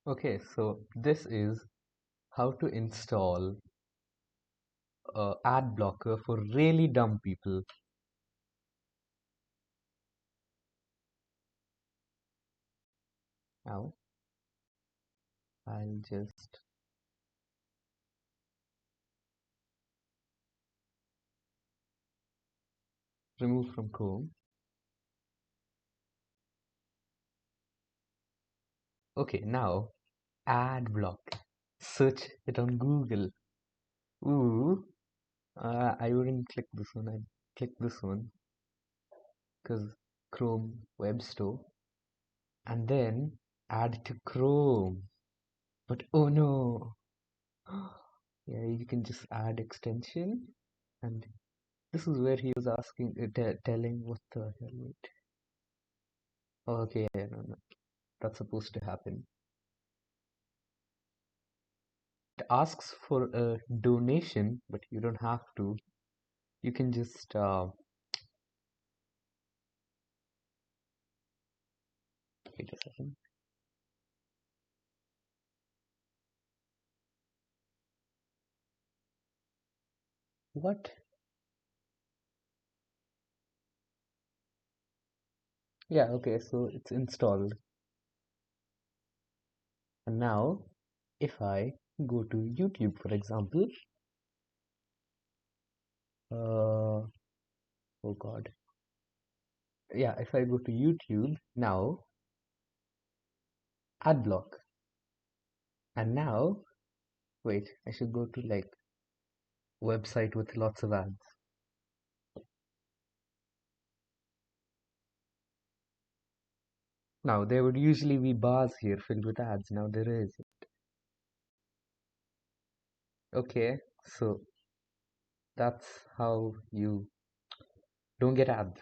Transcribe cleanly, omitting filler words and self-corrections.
Okay, so this is how to install ad blocker for really dumb people. Now, I'll just remove from Chrome. Okay, now ad block. Search it on Google. Ooh, I wouldn't click this one. I'd click this one because Chrome Web Store, and then add to Chrome. But oh no, yeah, you can just add extension, and this is where he was asking, telling what the hell. Wait. Oh, okay, yeah, no, no, that's supposed to happen. It asks for a donation, but you don't have to. You can just wait a second. What? Yeah, okay, so it's installed. And now, if I go to YouTube, for example, oh God. Yeah, if I go to YouTube now, ad block. And now, wait, I should go to like website with lots of ads. Now, there would usually be bars here filled with ads. Now there is. Okay, so that's how you don't get ads.